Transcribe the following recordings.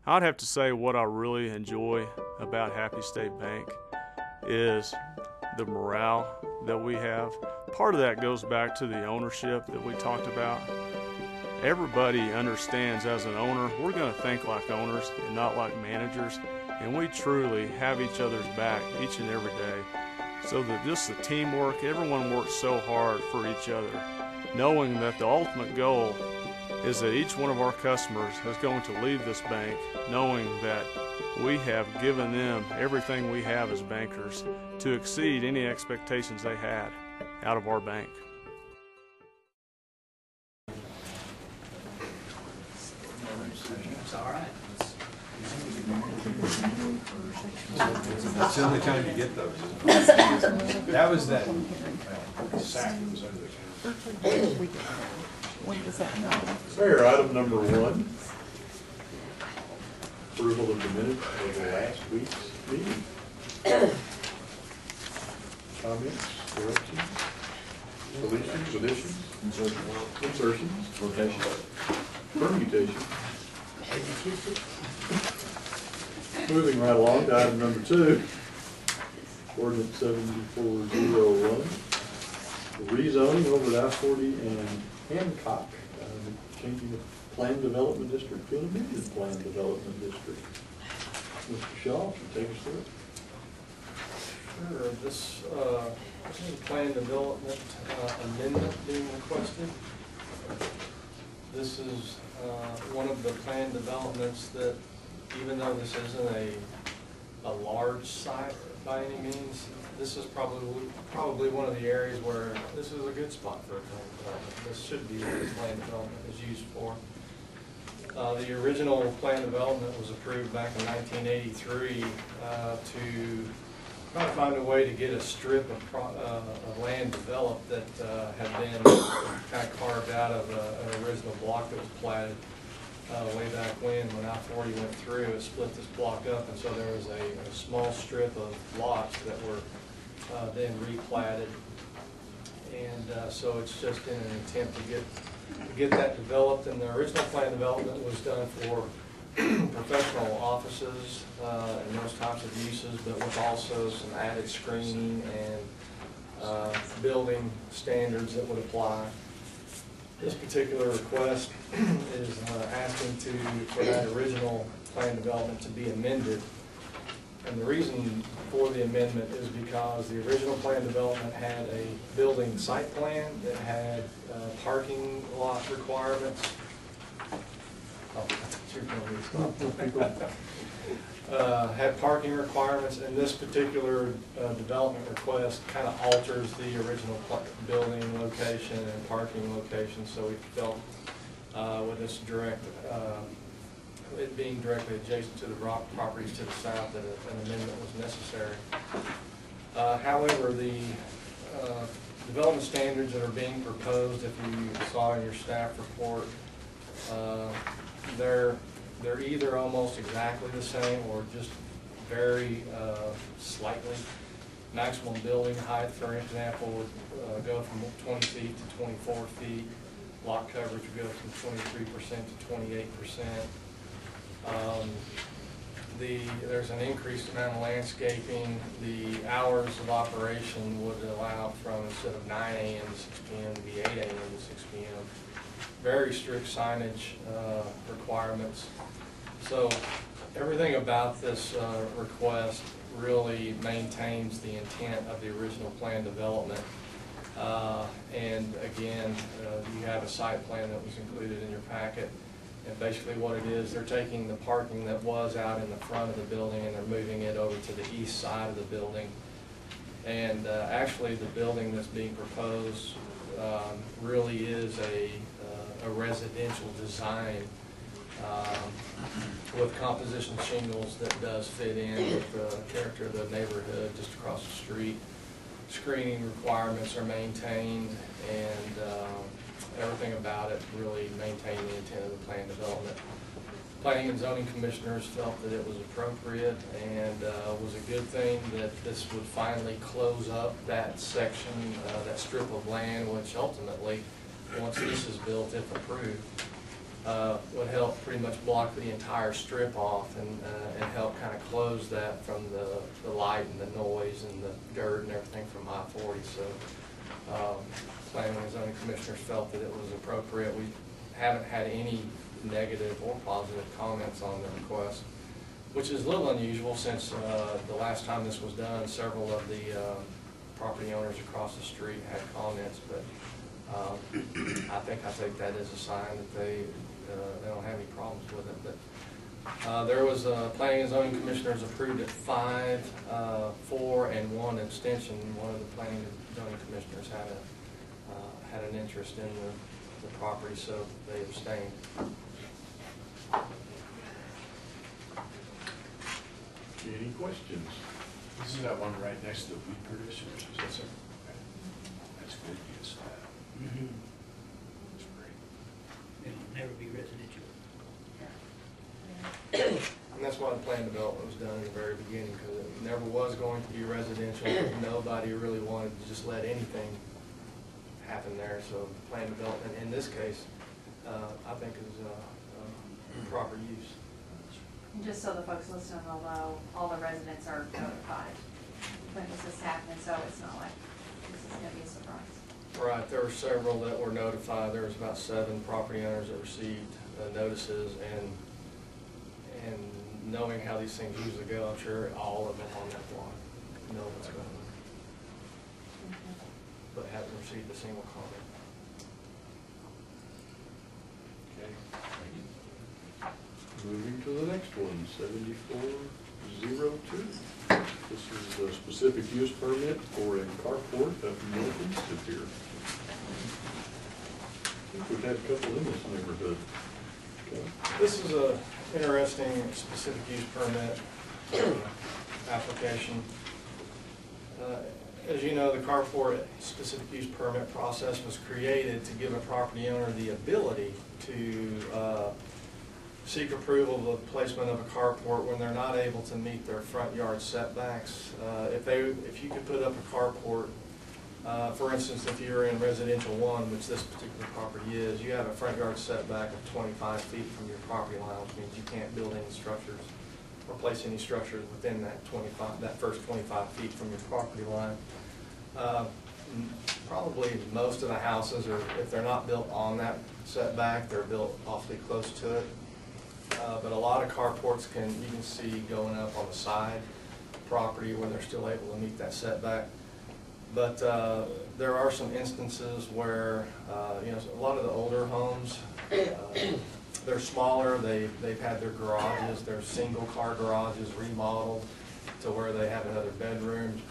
I'd have to say what I really enjoy about Happy State Bank is the morale that we have. Part of that goes back to the ownership that we talked about. Everybody understands as an owner, we're going to think like owners and not like managers, and we truly have each other's back each and every day. So that just the teamwork, everyone works so hard for each other, knowing that the ultimate goal is that each one of our customers is going to leave this bank knowing that we have given them everything we have as bankers to exceed any expectations they had out of our bank. It's all right. That's the only time you get those. That was that sack that was under the counter. When does that happen? Mayor, item number 1, approval of the minutes of the last week's meeting. Comments, corrections, deletions, additions, insertions, permutations. Moving right along to item number 2, ordinance 7401, rezoning over I-40 and Hancock, changing the planned development district to an amended planned development district. Mr. Shaw, should take us through it. Sure. This planned development amendment being requested. This is one of the planned developments that, even though this isn't a large site by any means, this is probably one of the areas where this is a good spot for a planned development. This should be what the planned development is used for. The original planned development was approved back in 1983 to try to find a way to get a strip of land developed that had been kind of carved out of an original block that was platted way back when I-40 went through. It split this block up, and so there was a small strip of lots that were then replatted, and so it's just in an attempt to get that developed. And the original plan development was done for professional offices and those types of uses, but with also some added screening and building standards that would apply. This particular request is asking for that original plan development to be amended. And the reason for the amendment is because the original plan development had a building site plan that had parking lot requirements. Oh, you're going to stop. Had parking requirements, and this particular development request kind of alters the original building location and parking location. So we felt with this it being directly adjacent to the rock properties to the south that an amendment was necessary. However, the development standards that are being proposed, if you saw in your staff report, they're either almost exactly the same or just very slightly. Maximum building height, for example, would go from 20 feet to 24 feet. Lot coverage would go from 23% to 28%. There's an increased amount of landscaping. The hours of operation would allow from, instead of 9 a.m. to 6 p.m. to be 8 a.m. to 6 p.m. Very strict signage requirements. So everything about this request really maintains the intent of the original plan development. And again, you have a site plan that was included in your packet. And basically what it is, they're taking the parking that was out in the front of the building and they're moving it over to the east side of the building. And actually the building that's being proposed really is a residential design with composition shingles that does fit in with the character of the neighborhood just across the street. Screening requirements are maintained, and everything about it really maintained the intent of the plan development. Planning and zoning commissioners felt that it was appropriate and was a good thing that this would finally close up that section, that strip of land, which ultimately, once this is built, if approved, would help pretty much block the entire strip off and help kind of close that from the light and the noise and the dirt and everything from I-40. So planning and zoning commissioners felt that it was appropriate. We haven't had any negative or positive comments on the request, which is a little unusual since the last time this was done, several of the property owners across the street had comments, but I take that as a sign that they don't have any problems with it. But there was planning and zoning commissioners approved at 5, 4, and 1 abstention. One of the planning and zoning commissioners had an interest in the property, so they abstained. Any questions? This is that one right next to the wheat producers, is that so? That's good use. That's great. It'll never be residential. And that's why the plan development was done in the very beginning, because it never was going to be residential. Nobody really wanted to just let anything happen there. So plan development in this case, I think is proper use. And just so the folks listening will know, all the residents are notified when this is happening, so it's not like this is going to be a surprise. Right, there were several that were notified. There was about 7 property owners that received notices, and knowing how these things usually go, I'm sure all of them on that block know what's going on, but haven't received a single comment. Okay, thank you. Moving to the next one, 7402. This is a specific use permit for a carport up in Northeast of here. I think we've had a couple in this neighborhood. Okay. This is a interesting specific use permit application. As you know, the carport specific use permit process was created to give a property owner the ability to seek approval of the placement of a carport when they're not able to meet their front yard setbacks. If you could put up a carport, for instance, if you're in residential 1, which this particular property is, you have a front yard setback of 25 feet from your property line, which means you can't build any structures or place any structures within that first 25 feet from your property line. Probably most of the houses are, if they're not built on that setback, they're built awfully close to it. But a lot of carports you can see going up on the side property where they're still able to meet that setback. But there are some instances where a lot of the older homes, they're smaller. They've had their garages, their single car garages remodeled to where they have another bedroom,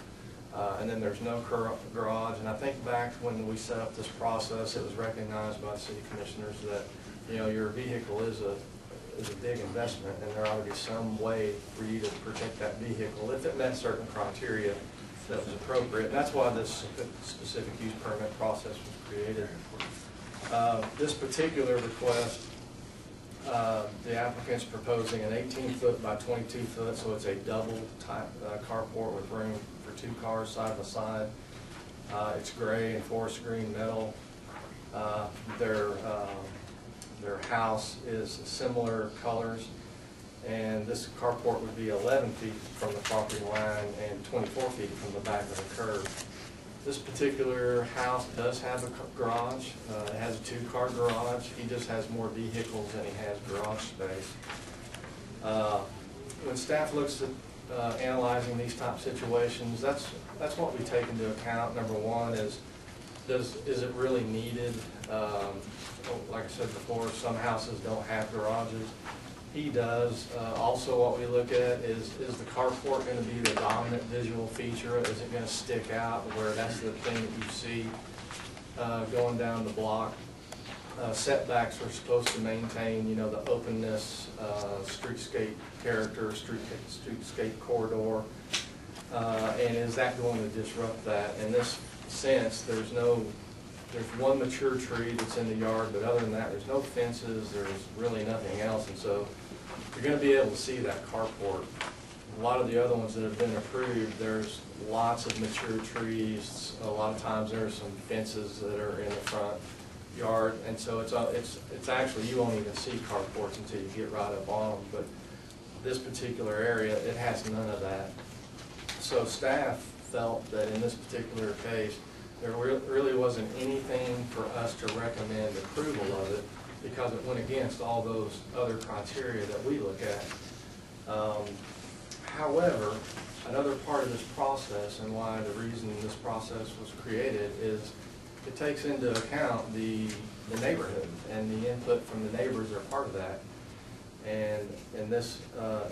and then there's no garage. And I think back when we set up this process, it was recognized by the city commissioners that your vehicle is a big investment, and there ought to be some way for you to protect that vehicle if it met certain criteria that was appropriate. And that's why this specific use permit process was created. This particular request, the applicant's proposing an 18-foot by 22-foot, so it's a double type carport with room for 2 cars side by side. It's gray and forest green metal. Their house is similar colors, and this carport would be 11 feet from the property line and 24 feet from the back of the curb. This particular house does have a garage. It has a 2-car garage. He just has more vehicles than he has garage space. When staff looks at analyzing these type situations, that's what we take into account. Number one is it really needed? Like I said before, some houses don't have garages. He does. Also, what we look at is the carport going to be the dominant visual feature? Is it going to stick out where that's the thing that you see going down the block? Setbacks are supposed to maintain, the openness, streetscape character, streetscape corridor, and is that going to disrupt that? In this sense, there's one mature tree that's in the yard, but other than that, there's no fences, there's really nothing else, and so you're going to be able to see that carport. A lot of the other ones that have been approved, there's lots of mature trees. A lot of times there's some fences that are in the front. yard, and so it's actually, you won't even see carports until you get right up on them, but this particular area, it has none of that. So staff felt that in this particular case, there really wasn't anything for us to recommend approval of it because it went against all those other criteria that we look at. However, another part of this process and why the reason this process was created is it takes into account the neighborhood, and the input from the neighbors are part of that. And in this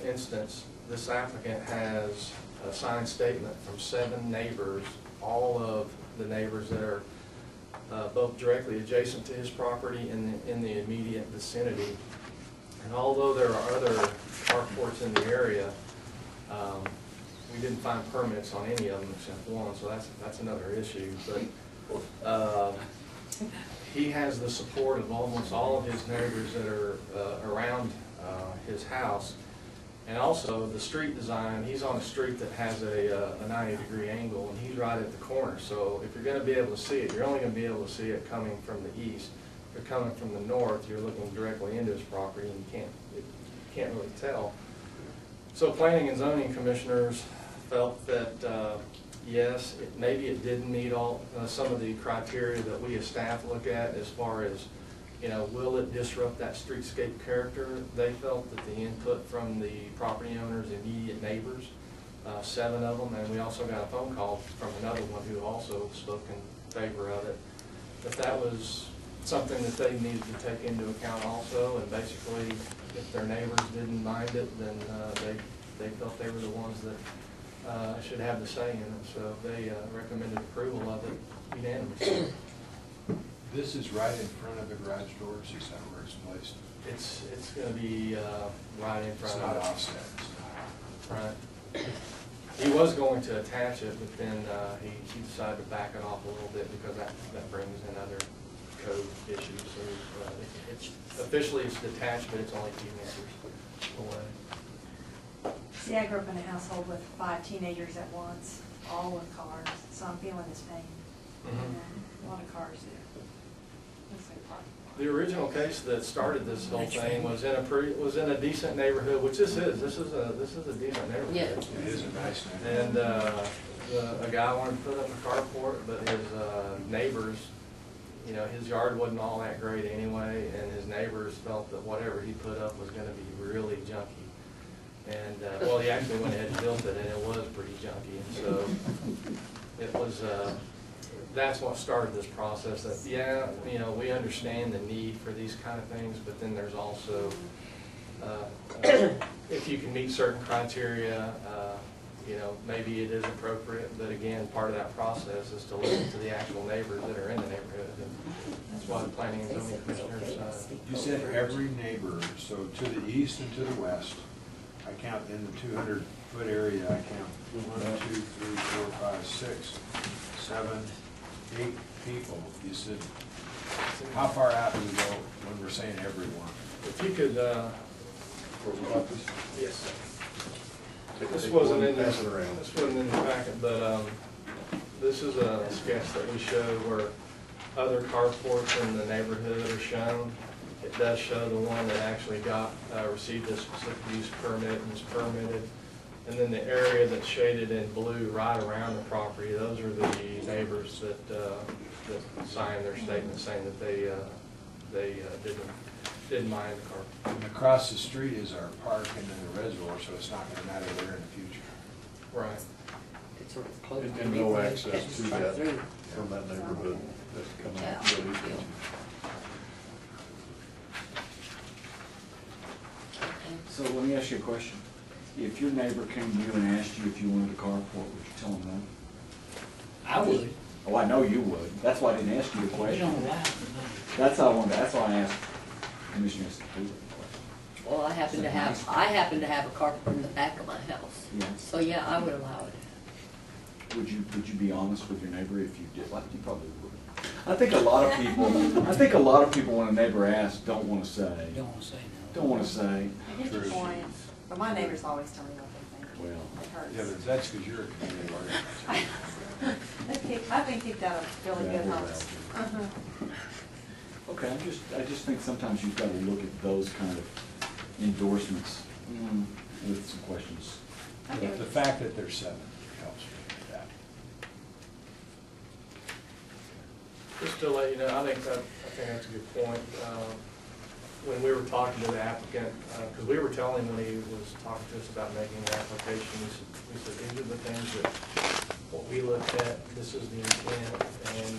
instance, this applicant has a signed statement from 7 neighbors, all of the neighbors that are both directly adjacent to his property and in the immediate vicinity. And although there are other carports in the area, we didn't find permits on any of them except one, so that's another issue. But he has the support of almost all of his neighbors that are around his house. And also the street design, he's on a street that has a 90-degree angle, and he's right at the corner. So if you're going to be able to see it, you're only going to be able to see it coming from the east. If you're coming from the north, you're looking directly into his property, and you can't really tell. So planning and zoning commissioners felt that yes, maybe it didn't meet all some of the criteria that we as staff look at as far as, you know, will it disrupt that streetscape character? They felt that the input from the property owners, immediate neighbors, 7 of them, and we also got a phone call from another one who also spoke in favor of it, that was something that they needed to take into account also. And basically, if their neighbors didn't mind it, then they felt they were the ones that should have the say in it. So they recommended approval of it unanimously. This is right in front of the garage doors, is that where it's placed? It's going to be right in front It's of not it. offset. Right. He was going to attach it, but then he decided to back it off a little bit because that brings in other code issues. So it's officially it's detached, but it's only a few meters away. See, I grew up in a household with 5 teenagers at once, all with cars, so I'm feeling his pain. Mhm. A lot of cars there. Looks like a park. The original case that started this whole thing was in a decent neighborhood, which this is. This is a decent neighborhood. Yeah. It is a nice neighborhood. And a guy wanted to put up a carport, but his neighbors, you know, his yard wasn't all that great anyway, and his neighbors felt that whatever he put up was going to be really junky. And well, he actually went ahead and built it, and it was pretty junky. And so it was. That's what started this process. That yeah, you know, we understand the need for these kind of things, but then there's also if you can meet certain criteria, you know, maybe it is appropriate. But again, part of that process is to listen to the actual neighbors that are in the neighborhood, and that's why the planning and zoning commissioners. You said every neighbor, so to the east and to the west, I count in the 200-foot area, I count 1, 2, 3, 4, 5, 6, 7, 8 people. You said, how far out do we go when we're saying everyone? If you could, yes. This wasn't in this. This wasn't in the packet, but this is a sketch that we showed where other carports in the neighborhood are shown. It does show the one that actually received a specific use permit and is permitted. And then the area that's shaded in blue right around the property, those are the neighbors that signed their statement saying that they didn't mind the car. And across the street is our park and then the reservoir, so it's not going to matter there in the future. Right. It's sort of close. And no access to that from that neighborhood that's coming Yeah. really easy. So let me ask you a question. If your neighbor came to you and asked you if you wanted a carport, would you tell him no? I would. Oh, I know you would. That's why I didn't ask you the We question. don't allow it. That's how I wanted. That's why I asked Commissioner Stewart the question. Well, I happen to have a carport in the back of my house. Yeah. So yeah, I would allow it. Would you be honest with your neighbor if you did? Like you probably would. I think a lot of people when a neighbor asks don't want to say. Don't want to say no. Don't want to say. I get your point, but my neighbors always tell me what they think. Well. It hurts. Yeah, but that's because you're a community organizer. I've been kicked out of really good homes. Okay, I just think sometimes you've got to look at those kind of endorsements with some questions. But the fact that there's 7 helps me with that. Just to let you know, I think that's a good point. When we were talking to the applicant, because we were telling him when he was talking to us about making an application, we said, these are the things that, what we looked at, this is the intent, and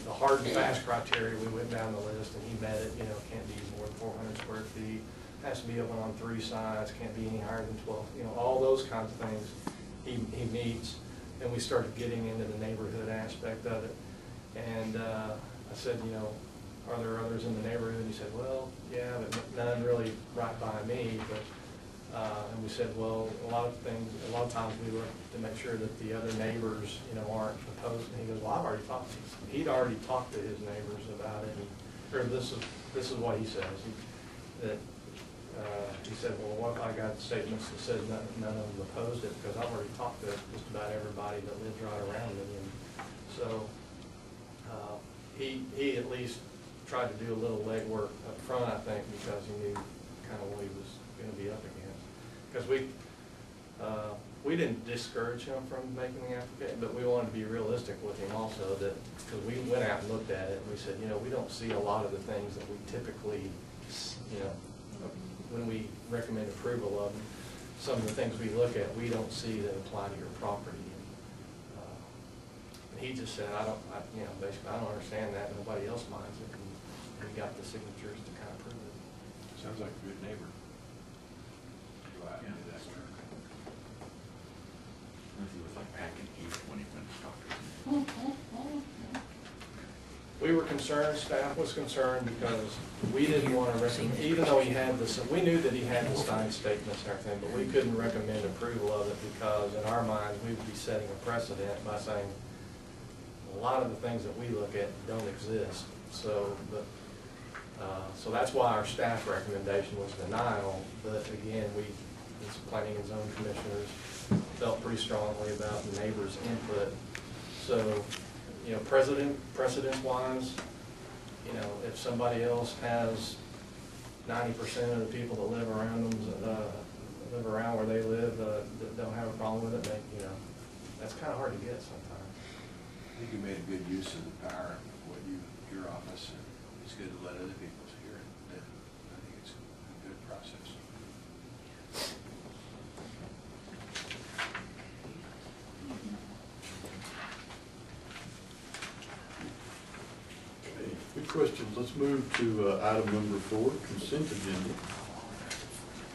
the hard and fast criteria, we went down the list, and he met it, you know, can't be more than 400 square feet, has to be open on 3 sides, can't be any higher than 12, you know, all those kinds of things he meets. And we started getting into the neighborhood aspect of it. And I said, you know, are there others in the neighborhood? And he said, well, yeah, but none really right by me. But and we said, well, a lot of times we look to make sure that the other neighbors, you know, aren't opposed. And he goes, well, he'd already talked to his neighbors about it. Or this is what he says. He said, well, what if I got statements that said none of them opposed it? Because I've already talked to just about everybody that lives right around me. And so he at least tried to do a little legwork up front, I think, because he knew kind of what he was going to be up against. Because we didn't discourage him from making the application, but we wanted to be realistic with him also, that because we went out and looked at it and we said, you know, we don't see a lot of the things that we typically, you know, when we recommend approval of them, some of the things we look at, we don't see that apply to your property. And he just said, you know, basically, I don't understand that. Nobody else minds it. And we got the signatures to kind of prove it. Sounds like a good neighbor. Go out and do that. He was like packing heat when he finished talking. We were concerned, staff was concerned, because we didn't want to recommend, even though he had this, we knew that he had the signed statements and everything, but we couldn't recommend approval of it because in our minds, we would be setting a precedent by saying a lot of the things that we look at don't exist. So, so that's why our staff recommendation was denial. But again, we, as planning and zone commissioners, felt pretty strongly about the neighbors' input. So, you know, precedence-wise, you know, if somebody else has 90% of the people that live around them, live around where they live, that don't have a problem with it, they, you know, that's kind of hard to get sometimes. I think you made a good use of the power of what your office, and it's good to let other people hear it. And I think it's a good process. Good questions. Let's move to item number 4, consent agenda.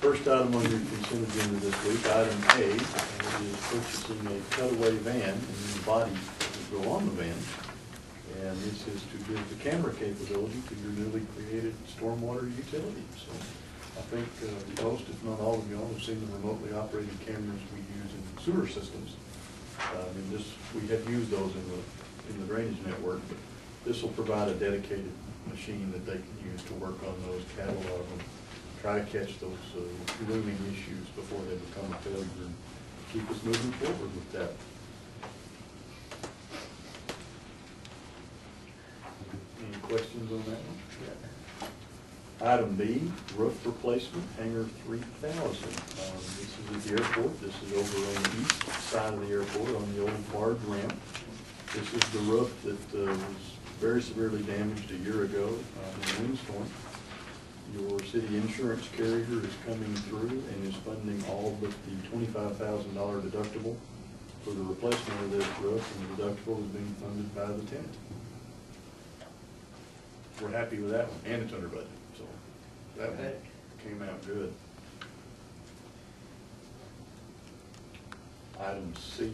First item on your consent agenda this week, item A, is purchasing a cutaway van and the body that will go on the van. And this is to give the camera capability to your newly created stormwater utility. So I think most, if not all of y'all, have seen the remotely operated cameras we use in sewer systems. And we have used those in the drainage network, but this will provide a dedicated machine that they can use to work on those, catalog them, try to catch those looming issues before they become a failure, and keep us moving forward with that. Any questions on that one? Yeah. Item B, roof replacement, hangar 3000. This is at the airport. This is over on the east side of the airport on the old barge ramp. This is the roof that was very severely damaged a year ago in a windstorm. Your city insurance carrier is coming through and is funding all but the $25,000 deductible for the replacement of this roof, and the deductible is being funded by the tenant. We're happy with that one, and it's under budget, so that one came out good. Item C,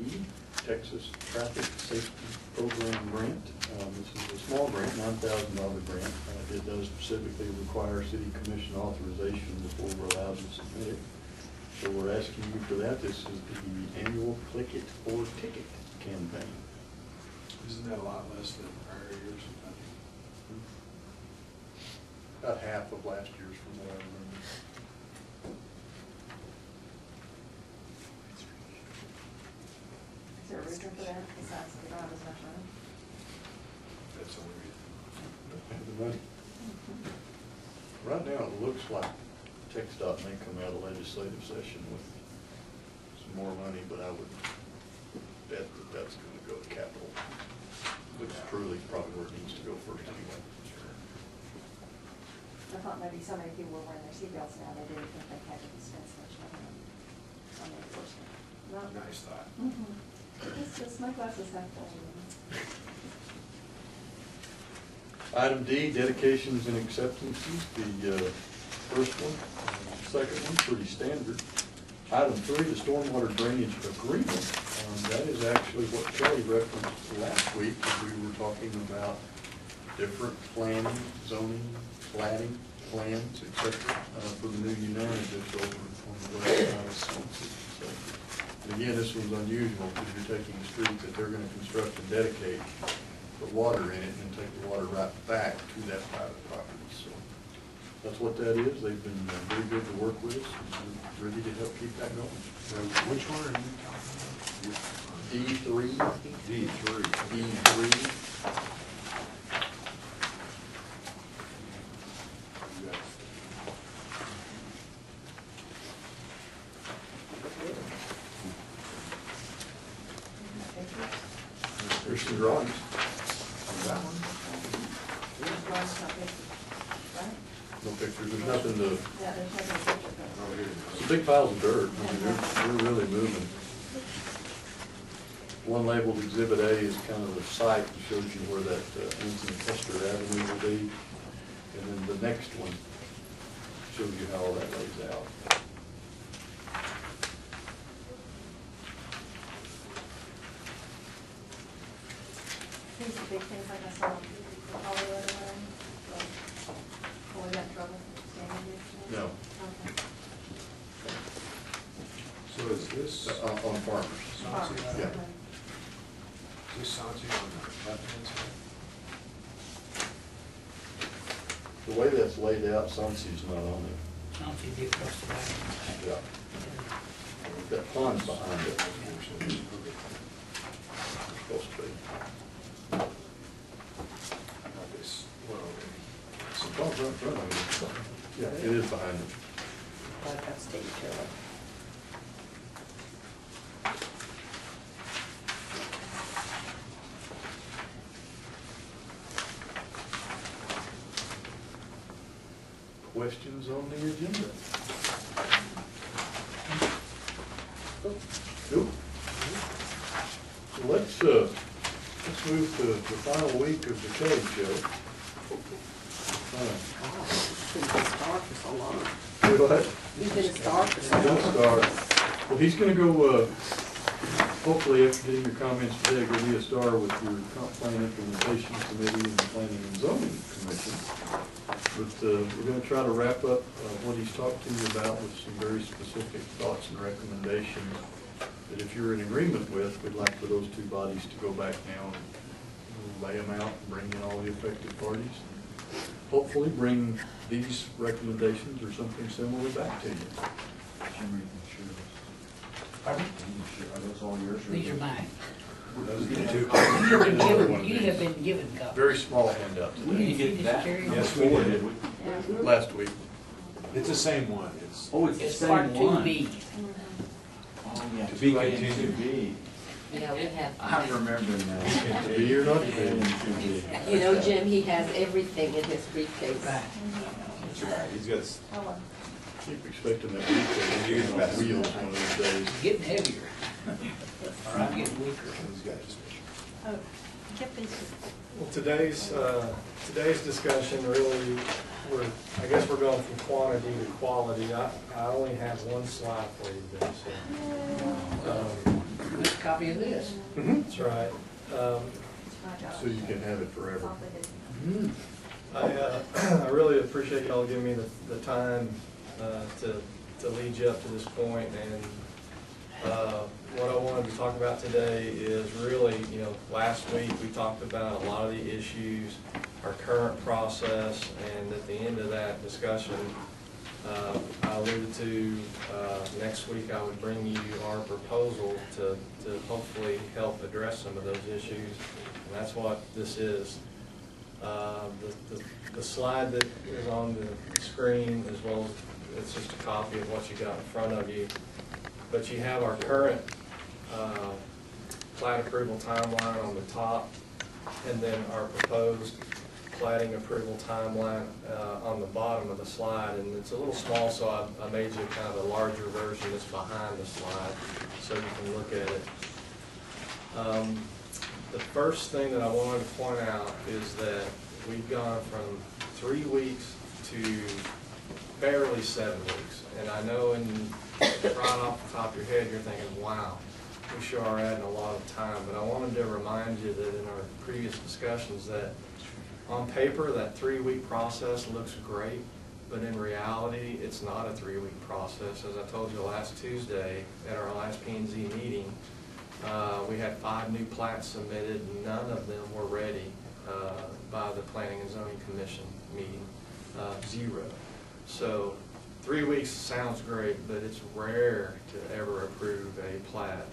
Texas Traffic Safety Program grant. This is a small grant, $9,000 grant. It does specifically require city commission authorization before we're allowed to submit it. So we're asking you for that. This is the annual Click It or Ticket campaign. Isn't that a lot less than prior years? About half of last year's from what I remember. Is there a reason for that besides the driver's not running? That's the only reason. The money. Right now, it looks like TxDOT may come out of legislative session with some more money, but I would bet that that's gonna go to capital. Which truly is probably where it needs to go first anyway. I thought maybe so many people were wearing their seatbelts now, they didn't think they had to spend so much money on the enforcement. No. Nice thought. It's just, my glasses have full. Item D, dedications and acceptances, the first one, second one, pretty standard. Item 3, the stormwater drainage agreement. That is actually what Kelly referenced last week, as we were talking about different planning, zoning, platting, plans, etc. For the new United over on the west side of Swansea. So, and again, this one's unusual because you're taking a street that they're going to construct and dedicate, put water in it, and take the water right back to that private property. So that's what that is. They've been very good to work with us, and we're ready to help keep that going. Which one are you talking about? D3. D3. D3. There's some drawings. That one? No pictures, there's nothing to, Yeah, there's nothing picture of Oh, here it is. some big piles of dirt. I mean, they're really moving. One labeled Exhibit A is kind of the site that shows you where that Anson Custer Avenue will be. And then the next one shows you how all that lays out. These are big things like I saw in Hollywood or whatever. Oh, we got trouble standing here? No, Okay. So is this on farmers. Swansea? Yeah. Is this Swansea on the left-hand side? The way that's laid out, Sunsea's not on it. Something you across the back. Yeah. That pond's behind it. Okay. Supposed to be. Not this, well, okay. It's right in front of you. Yeah, it is behind it. Like that state trailer. Questions on the agenda? Cool. So let's move to the final week of the Kelly Show. He's been a star for so long. Do what? He's been a star for so Don't long. start. Well, he's gonna go, hopefully after getting your comments today, go be a star with your comp plan implementation committee and the planning and zoning commission. But we're gonna try to wrap up what he's talked to you about with some very specific thoughts and recommendations that if you're in agreement with, we'd like for those two bodies to go back now and lay them out and bring in all the affected parties. Hopefully bring these recommendations or something similar back to you. Pardon? Are those all yours? or These are yours? mine. Those are the two. Another one of You these. have been given copies. Very small handout You today, just carry them. Yes, we did. last week. It's the same one. It's Oh, it's the It's same part one. 2B. Oh, yeah, To be 2A and continued. 2B. Yeah, we have. I'm remembering now. To be or not to 2A and be. 2B. You know, Jim, he has everything in his briefcase. Right. That's right. He's got, Keep expecting that week to on wheels one of those days. It's getting heavier. Or I'm getting weaker. he's got his. Oh, get these. Well, today's discussion really, I guess we're going from quantity to quality. I only have one slide for you, Ben, so. Let's copy of this. That's right. So you can have it forever. I really appreciate y'all giving me the time to lead you up to this point, and what I wanted to talk about today is really, last week we talked about a lot of the issues, our current process, and at the end of that discussion, I alluded to next week I would bring you our proposal to hopefully help address some of those issues, and that's what this is. The slide that is on the screen, as well as, it's just a copy of what you got in front of you. But you have our current plat approval timeline on the top, and then our proposed plating approval timeline on the bottom of the slide. And it's a little small, so I made you kind of a larger version that's behind the slide so you can look at it. The first thing that I wanted to point out is that we've gone from 3 weeks to barely 7 weeks. And I know right off the top of your head you're thinking, wow, we sure are adding a lot of time. But I wanted to remind you that in our previous discussions that on paper that 3-week process looks great, but in reality it's not a 3-week process. As I told you last Tuesday at our last P&Z meeting, we had 5 new plats submitted, and none of them were ready by the Planning and Zoning Commission meeting, 0. So 3 weeks sounds great, but it's rare to ever approve a plat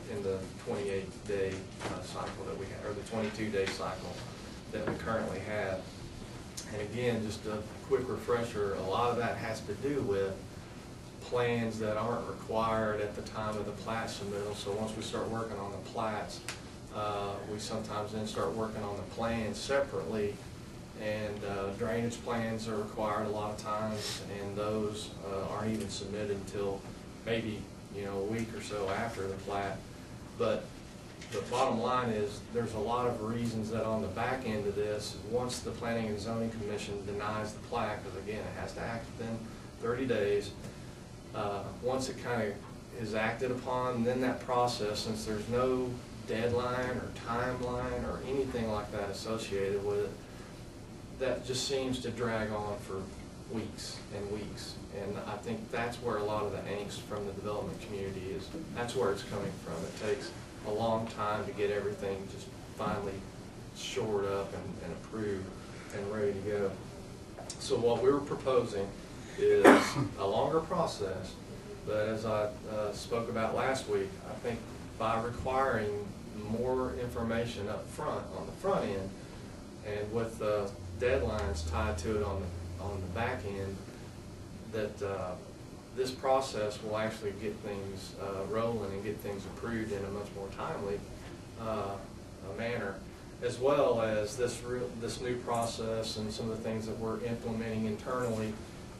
in the 28-day cycle that we have, or the 22-day cycle that we currently have. And again, just a quick refresher, a lot of that has to do with plans that aren't required at the time of the plat submittal. So once we start working on the plats, we sometimes then start working on the plans separately, and drainage plans are required a lot of times, and those aren't even submitted until maybe a week or so after the plat. But the bottom line is there's a lot of reasons that on the back end of this, once the Planning and Zoning Commission denies the plat, because again it has to act within 30 days, once it kind of is acted upon, then that process, since there's no deadline or timeline or anything like that associated with it, that just seems to drag on for weeks and weeks. And I think that's where a lot of the angst from the development community is. That's where it's coming from. It takes a long time to get everything just finally shored up and approved and ready to go. So what we were proposing is a longer process, but as I spoke about last week, I think by requiring more information up front, on the front end, and with deadlines tied to it on the back end, that this process will actually get things rolling and get things approved in a much more timely manner, as well as this new process and some of the things that we're implementing internally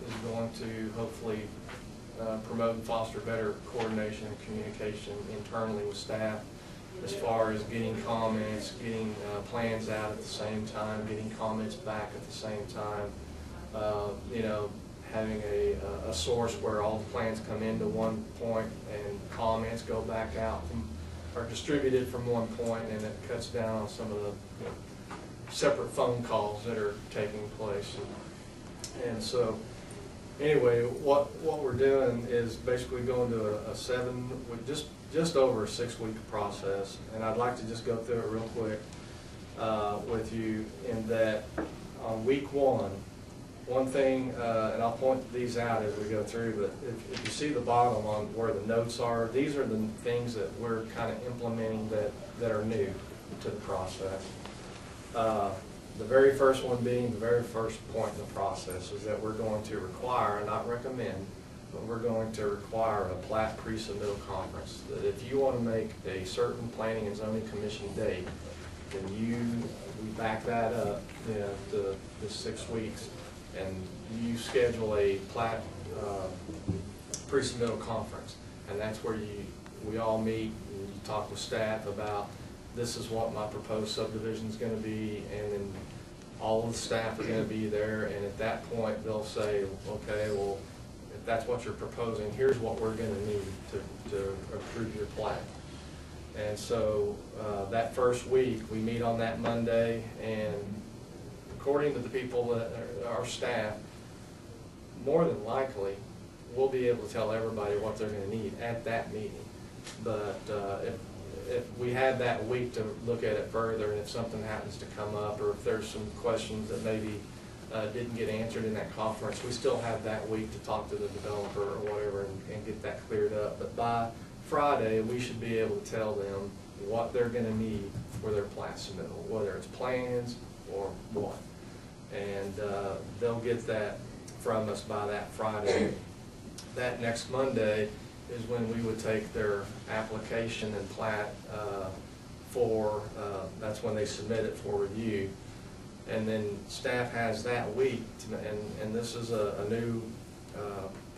is going to hopefully promote and foster better coordination and communication internally with staff, as far as getting comments, getting plans out at the same time, getting comments back at the same time, having a source where all the plans come into one point and comments go back out are distributed from one point, and it cuts down on some of the separate phone calls that are taking place. And so anyway, what we're doing is basically going to just over a 6-week process, and I'd like to just go through it real quick with you. In that, on week 1, one thing, and I'll point these out as we go through, but if you see the bottom on where the notes are, these are the things that we're kind of implementing that are new to the process. The very first one being the very first point in the process is that we're going to require, not recommend, but we're going to require a plat pre-submittal conference. That if you want to make a certain Planning and Zoning Commission date, then we back that up to 6 weeks, and you schedule a plat pre-submittal conference. And that's where we all meet and you talk with staff about, this is what my proposed subdivision is going to be, and then all of the staff are going to be there, and at that point they'll say, okay, well, if that's what you're proposing, here's what we're going to need to approve your plat. And so that first week we meet on that Monday, and according to the people that are our staff, more than likely we'll be able to tell everybody what they're going to need at that meeting. But if we have that week to look at it further, and if something happens to come up, or if there's some questions that maybe didn't get answered in that conference, we still have that week to talk to the developer or whatever and get that cleared up. But by Friday, we should be able to tell them what they're going to need for their plat submittal, whether it's plans, or what. And they'll get that from us by that Friday. That next Monday is when we would take their application and plat that's when they submit it for review. And then staff has that week, and this is a new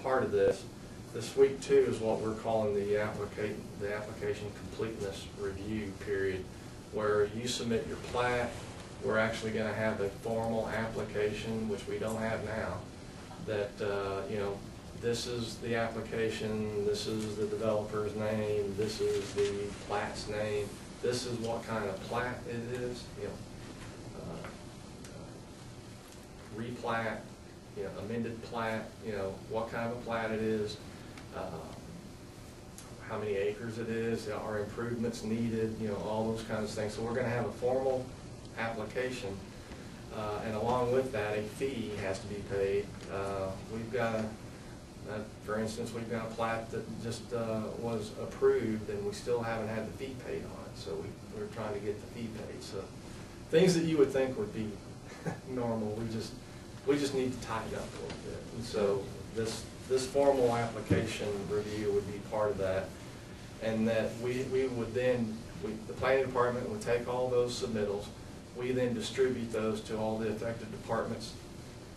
part of this. This week two is what we're calling the application completeness review period, where you submit your plat. We're actually going to have a formal application, which we don't have now, that you know, this is the application, this is the developer's name, this is the plat's name, this is what kind of plat it is, you know, replat, you know, amended plat, you know, what kind of a plat it is, how many acres it is, are improvements needed, you know, all those kinds of things. So we're going to have a formal application, and along with that, a fee has to be paid. We've got for instance, we've got a plat that just was approved, and we still haven't had the fee paid on it. So we're trying to get the fee paid. So things that you would think would be normal, we just need to tighten up a little bit. And so this formal application review would be part of that, and that we would then, the planning department would take all those submittals. We then distribute those to all the affected departments,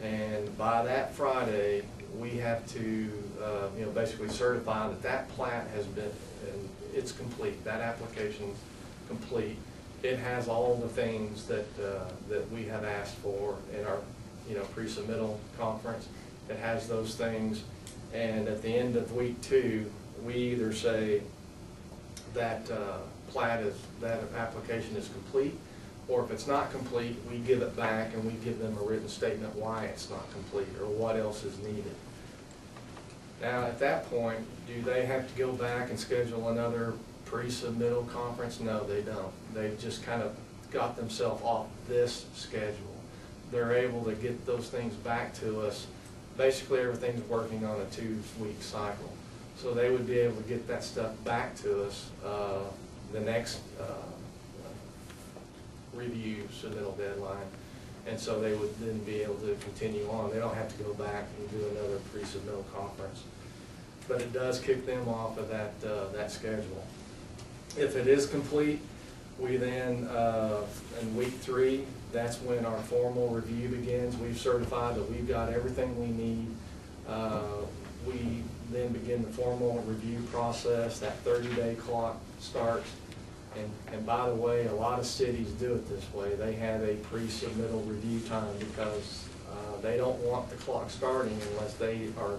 and by that Friday, we have to, you know, basically certify that that plat has been, and it's complete. That application's complete. It has all the things that that we have asked for in our, you know, pre-submittal conference. It has those things, and at the end of week two, we either say that that application is complete, or if it's not complete, we give it back and we give them a written statement why it's not complete or what else is needed. Now, at that point, do they have to go back and schedule another pre-submittal conference? No, they don't. They've just kind of got themselves off this schedule. They're able to get those things back to us. Basically, everything's working on a 2-week cycle. So they would be able to get that stuff back to us the next review submittal deadline. And so they would then be able to continue on. They don't have to go back and do another pre-submittal conference. But it does kick them off of that schedule. If it is complete, we then, in week 3, that's when our formal review begins. We've certified that we've got everything we need. We then begin the formal review process. That 30-day clock starts. And by the way, a lot of cities do it this way. They have a pre-submittal review time because they don't want the clock starting unless they are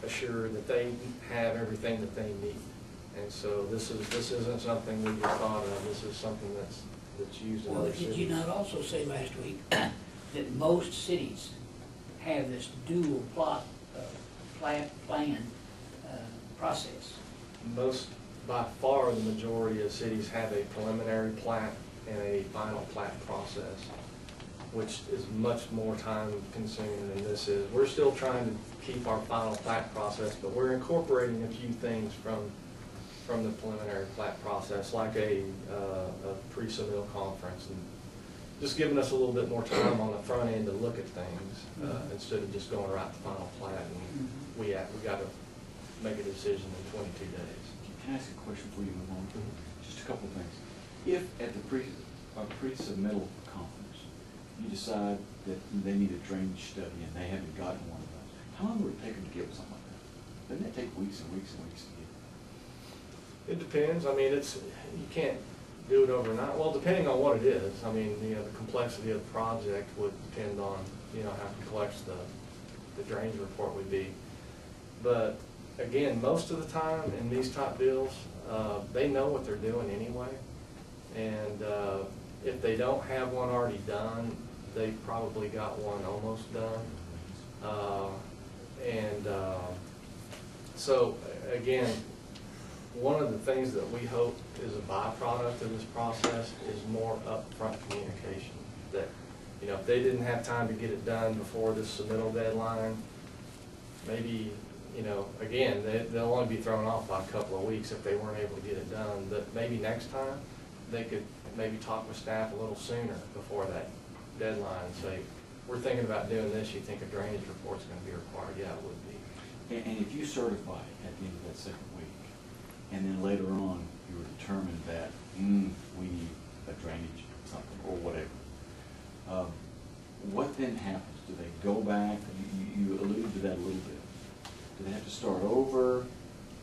assured that they have everything that they need. And so this isn't something we just thought of. This is something that's used in Well, other did cities. you not also say last week that most cities have this dual plan process? Most, by far, the majority of cities have a preliminary plat and a final plat process, which is much more time consuming than this is. We're still trying to keep our final plat process, but we're incorporating a few things from the preliminary plat process, like a pre-submittal conference, and just giving us a little bit more time on the front end to look at things instead of just going right to final plat. And we got to make a decision in 22 days. Can I ask a question before you move on? Just a couple of things. If at the pre-submittal conference, you decide that they need a drainage study and they haven't gotten one of those, how long would it take them to get something like that? Doesn't it take weeks and weeks and weeks to get? It depends. I mean, you can't do it overnight. Well, depending on what it is. I mean, you know, the complexity of the project would depend on, you know, how complex the drainage report would be. But again, most of the time in these type deals, they know what they're doing anyway. And if they don't have one already done, they've probably got one almost done. So again, one of the things that we hope is a byproduct of this process is more upfront communication. That, you know, if they didn't have time to get it done before this submittal deadline, maybe, you know, again, they'll only be thrown off by a couple of weeks if they weren't able to get it done. But maybe next time they could maybe talk with staff a little sooner before that deadline and say, we're thinking about doing this, you think a drainage report's gonna be required? Yeah, it would be. And if you certify at the end of that second week, and then later on, you were determined that, we need a drainage something, or whatever, what then happens? Do they go back? You alluded to that a little bit. Do they have to start over?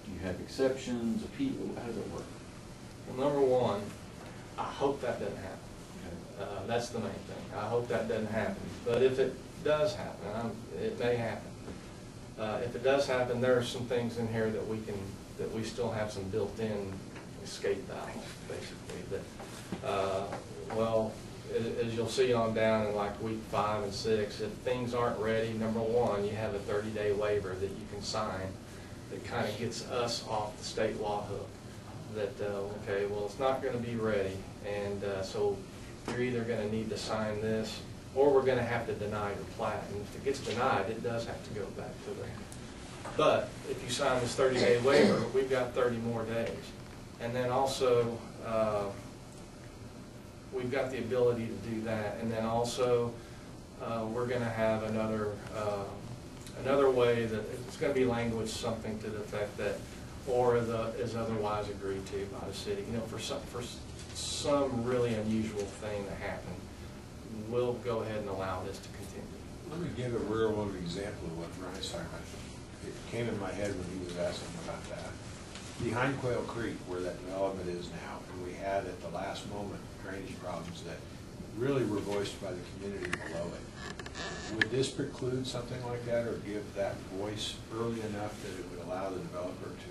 Do you have exceptions, appeal? How does it work? Well, number one, I hope that doesn't happen. That's the main thing. I hope that doesn't happen. But if it does happen, it may happen. If it does happen, there are some things in here that we still have some built-in escape valves, basically. That, well, as you'll see on down in like week 5 and 6, if things aren't ready, number one, you have a 30-day waiver that you can sign that kind of gets us off the state law hook. That, okay, well, it's not going to be ready, and so you're either going to need to sign this, or we're going to have to deny your plat. And if it gets denied, it does have to go back to them. But if you sign this 30-day waiver, we've got 30 more days. And then also, we've got the ability to do that. And then also, we're going to have another way that it's going to be language, something to the effect that, or is otherwise agreed to by the city. You know, for some really unusual thing to happen, we'll go ahead and allow this to continue. Let me give a real world example of what Brian's talking about. It came in my head when he was asking about that. Behind Quail Creek, where that development is now, and we had at the last moment drainage problems that really were voiced by the community below it. Would this preclude something like that, or give that voice early enough that it would allow the developer to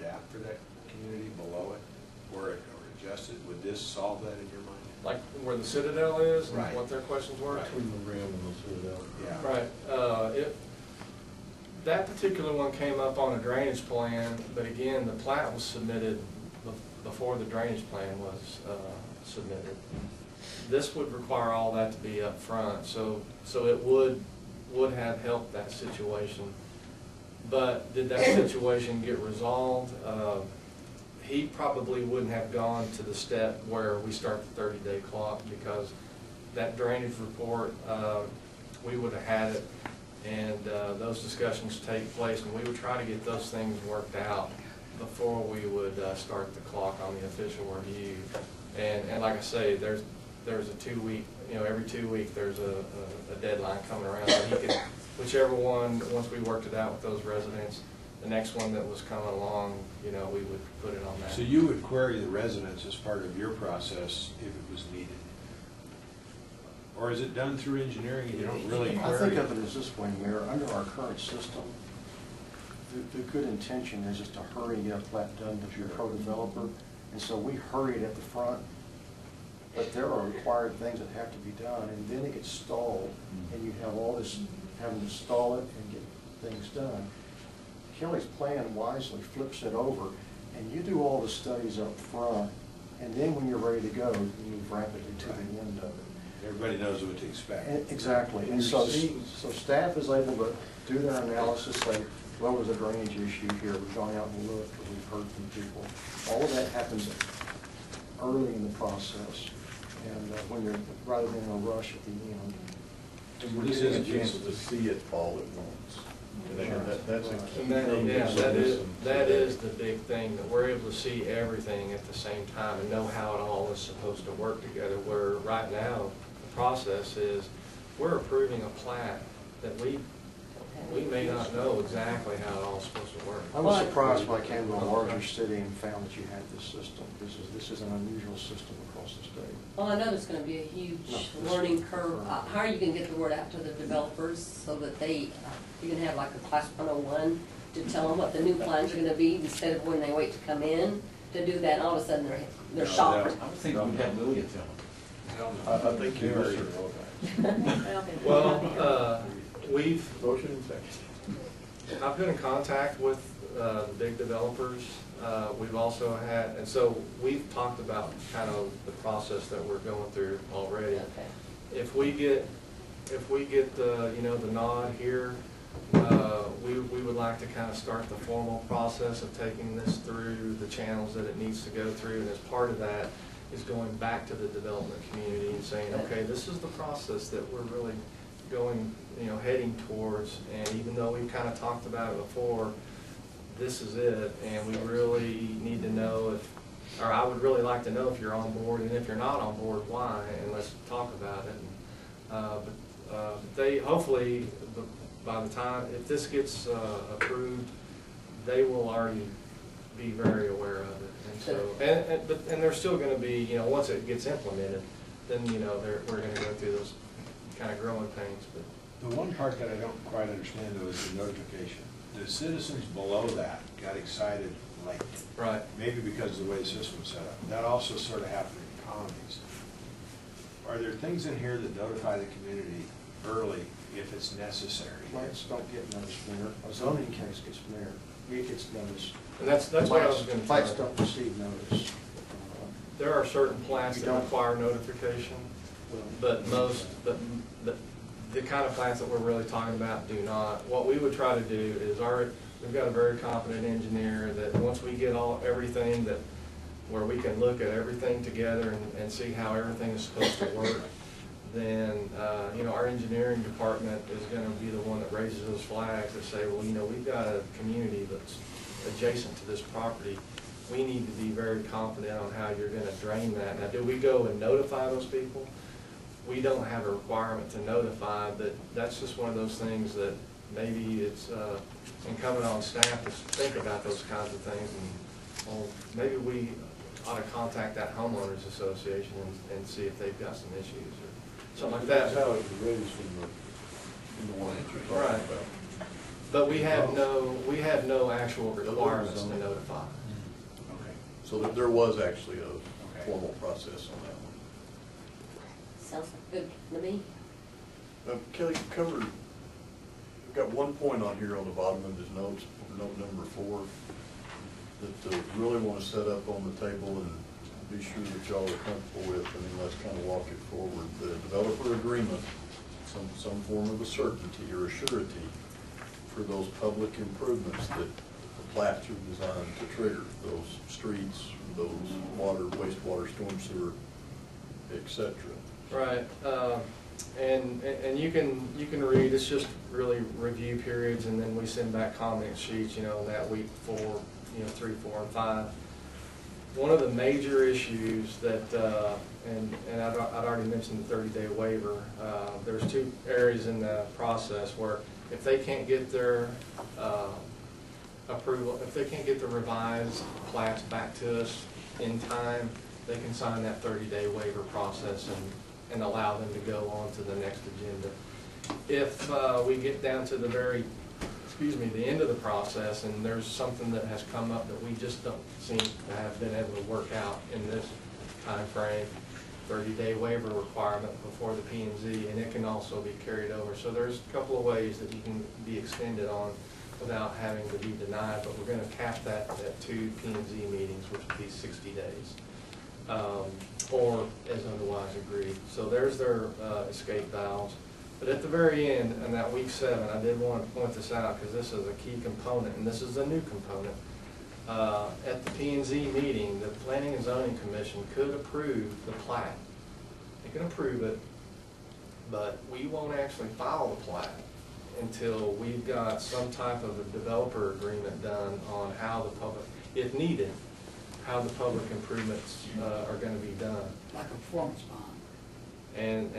adapt for that community below it, or adjust it? Would this solve that in your mind? Like where the Citadel is and Right. what their questions were? Right. Between the rim and the Citadel. Yeah. Right. That particular one came up on a drainage plan, but again, the plat was submitted before the drainage plan was submitted. This would require all that to be up front, so it would have helped that situation. But did that situation get resolved? He probably wouldn't have gone to the step where we start the 30-day clock, because that drainage report, we would have had it, and those discussions take place, and we would try to get those things worked out before we would start the clock on the official review. And like I say, there's a 2-week, every 2 weeks there's a deadline coming around. So he could, whichever one, once we worked it out with those residents, the next one that was coming along, we would put it on that. So you would query the residents as part of your process if it was needed? Or is it done through engineering and you don't really query? I think of it as this way, Mayor. Under our current system, the good intention is just to hurry and get a plat done with your co-developer. And so we hurry it at the front, but there are required things that have to be done, and then it gets stalled, and you have all this, having to stall it and get things done. Kelly's plan wisely flips it over, and you do all the studies up front, and then when you're ready to go, you move rapidly to the end of it. Everybody knows what to expect. Exactly, and so staff is able to do their analysis, say, well, there's a drainage issue here, we've gone out and looked, or we've heard from people. All of that happens early in the process, and when you're, rather than in a rush at the end. We're getting a chance to see it all at once. And that's a key And that, thing. yeah, to that listen is to. the big thing, that we're able to see everything at the same time and know how it all is supposed to work together, where right now, the process is, we're approving a plat that we may not know exactly how it all is supposed to work. I was surprised when I came to a larger city and found that you had this system. This is an unusual system across the state. Well, I know there's gonna be a huge learning curve. How are you gonna get the word out to the developers so that you can have like a class 101 to tell them what the new plans are gonna be, instead of when they wait to come in to do that, and all of a sudden they're shocked. I would think we'd have Lilia tell them. I think you already know that. Well, we've, Motion and second. I've been in contact with the big developers. We've also had, and so we've talked about kind of the process that we're going through already. Okay. If we get the, the nod here, we would like to kind of start the formal process of taking this through the channels that it needs to go through. And as part of that, is going back to the development community and saying, okay, this is the process that we're really going, heading towards, and even though we've kind of talked about it before, this is it, and we really need to know if, or I would really like to know if you're on board, and if you're not on board, why, and let's talk about it. But they, hopefully, by the time, if this gets approved, they will already be very aware of it. And so, and there's still gonna be, once it gets implemented, then, we're gonna go through those kind of growing pains. But The one part that I don't quite understand though is the notification. The citizens below that got excited late. right. Maybe because of the way the system was set up. That also sort of happened in colonies. Are there things in here that notify the community early if it's necessary? Plants don't get noticed, Mayor. A zoning case gets, Mayor, it gets noticed. And that's what I was gonna Plants tell you. don't receive notice. There are certain plants You that don't- require notification, but the kind of plants that we're really talking about do not. What we would try to do is we've got a very competent engineer that once we get everything where we can look at everything together and see how everything is supposed to work, then, our engineering department is gonna be the one that raises those flags that say, well, we've got a community that's adjacent to this property. We need to be very confident on how you're gonna drain that. Now, do we go and notify those people? We don't have a requirement to notify, but that's just one of those things that maybe it's incumbent on staff to think about those kinds of things. And, well, maybe we ought to contact that homeowners association and see if they've got some issues or something like that. That's how it was raised in the one that you're talking Right. about. But we have no actual requirements to notify. Okay. So there was actually a formal process on that one. Sounds good to me. Kelly, you covered, we've got one point on here on the bottom of his notes, note number 4, that we really want to set up on the table and be sure that y'all are comfortable with, and then let's kind of walk it forward. The developer agreement, some form of a certainty or a surety for those public improvements that the plats are designed to trigger, those streets, those water, wastewater, storm sewer, etc. Right, and you can read, it's just really review periods, and then we send back comment sheets, that week 4, 3, 4, and 5. One of the major issues that, and I'd already mentioned the 30-day waiver, there's 2 areas in the process where if they can't get their approval, if they can't get the revised plats back to us in time, they can sign that 30-day waiver process and allow them to go on to the next agenda. If we get down to the end of the process and there's something that has come up that we just don't seem to have been able to work out in this time frame, 30-day waiver requirement before the P&Z, and it can also be carried over. So there's a couple of ways that you can be extended on without having to be denied, but we're going to cap that at 2 P&Z meetings, which would be 60 days. Or as otherwise agreed. So there's their escape valves. But at the very end, in that week 7, I did want to point this out because this is a key component, and this is a new component. At the P&Z meeting, the Planning and Zoning Commission could approve the plat. They can approve it, but we won't actually file the plat until we've got some type of a developer agreement done on how the public, if needed, how the public improvements are going to be done. Like a performance bond. And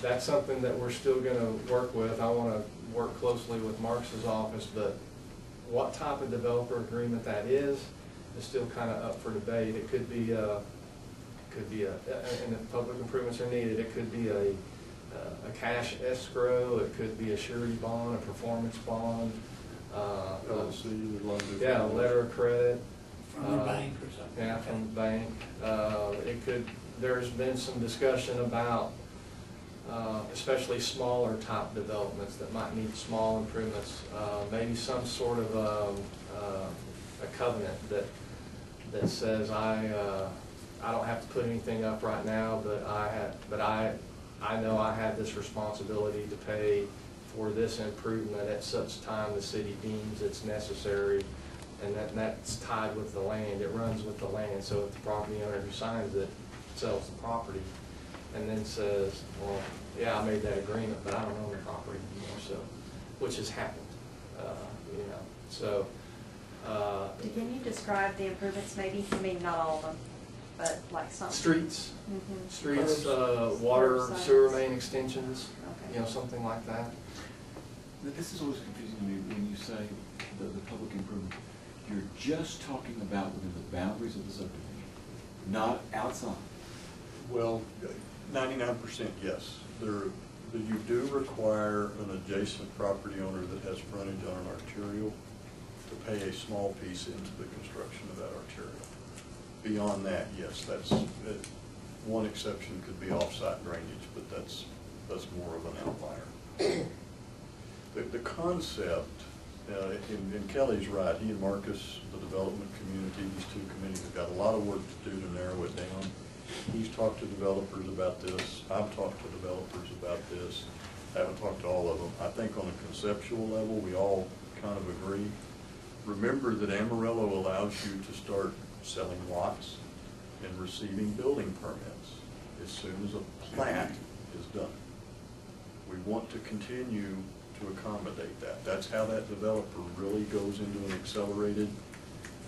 that's something that we're still going to work with. I want to work closely with Marks's office, but what type of developer agreement that is still kind of up for debate. It could be and if public improvements are needed, it could be a cash escrow, it could be a surety bond, a performance bond, yeah, a letter of credit. From the bank or something. Yeah, from the bank. There's been some discussion about especially smaller type developments that might need small improvements, maybe some sort of a covenant that says I don't have to put anything up right now, but I know I have this responsibility to pay for this improvement at such time the city deems it's necessary, and that's tied with the land. It runs with the land. So if the property owner who signs it sells the property, and then says, well, yeah, I made that agreement, but I don't own the property anymore, so, which has happened, you know, so. Can you describe the improvements maybe? I mean, not all of them, but like some. Streets, Mhm. streets, Curbs, water, curbsides. sewer main extensions, Okay. you know, something like that. This is always confusing to me when you say the public improvement. You're just talking about within the boundaries of the subdivision, not outside. Well, 99% yes. You do require an adjacent property owner that has frontage on an arterial to pay a small piece into the construction of that arterial. Beyond that, yes, one exception could be off-site drainage, but that's more of an outlier. The concept, and Kelly's right, he and Marcus, the development community, these two committees have got a lot of work to do to narrow it down. He's talked to developers about this, I've talked to developers about this, I haven't talked to all of them. I think on a conceptual level, we all kind of agree. Remember that Amarillo allows you to start selling lots and receiving building permits as soon as a plat is done. We want to continue to accommodate that. That's how that developer really goes into an accelerated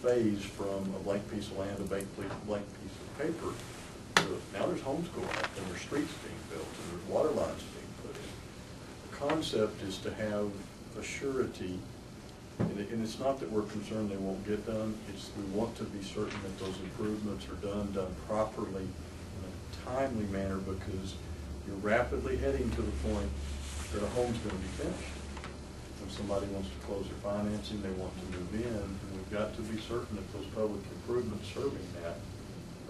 phase from a blank piece of land, a blank piece of paper. Now there's homes going up, and there's streets being built, and there's water lines being put in. The concept is to have a surety, and it's not that we're concerned they won't get done, it's we want to be certain that those improvements are done properly in a timely manner, because you're rapidly heading to the point that a home's going to be finished. When somebody wants to close their financing, they want to move in, and we've got to be certain that those public improvements serving that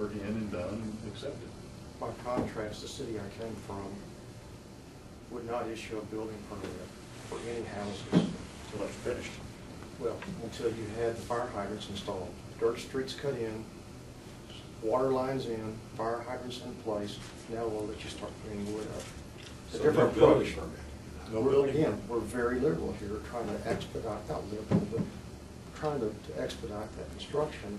are in and done and accepted. By contrast, the city I came from would not issue a building permit for any houses. Until that's finished. Well, until you had the fire hydrants installed. Dirt streets cut in, water lines in, fire hydrants in place, now we'll let you start putting wood up. It's a So different no building approach. permit. No We're- building Again, permit. we're very liberal here, trying to expedite, not liberal, but trying to expedite that construction.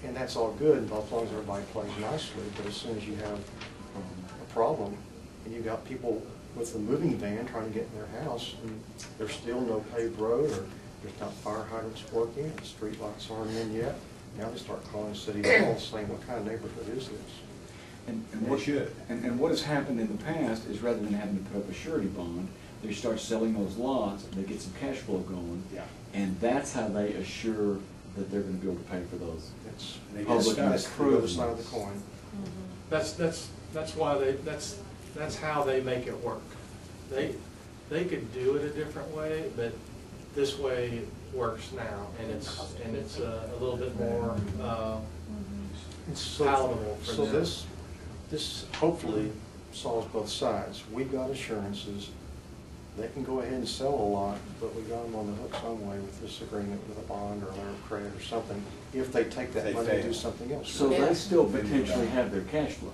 And that's all good, as long as everybody plays nicely, but as soon as you have a problem, and you've got people with a moving van trying to get in their house, and there's still no paved road, or there's not fire hydrants working, the street lights aren't in yet, now they start calling City Hall saying, what kind of neighborhood is this? And They what should. And what has happened in the past is rather than having to put up a surety bond, they start selling those lots, and they get some cash flow going. Yeah. And that's how they assure that they're gonna be able to pay for those. They get Public That's the other improvements. side of the coin. That's why that's how they make it work. They could do it a different way, but this way it works now, and it's a little bit more And so- palatable for So them. this hopefully solves both sides. We got assurances, they can go ahead and sell a lot, but we got them on the hook some way with this agreement with a bond or a letter of credit or something, if they take that They money and fail. do something else. So they still potentially have their cash flow.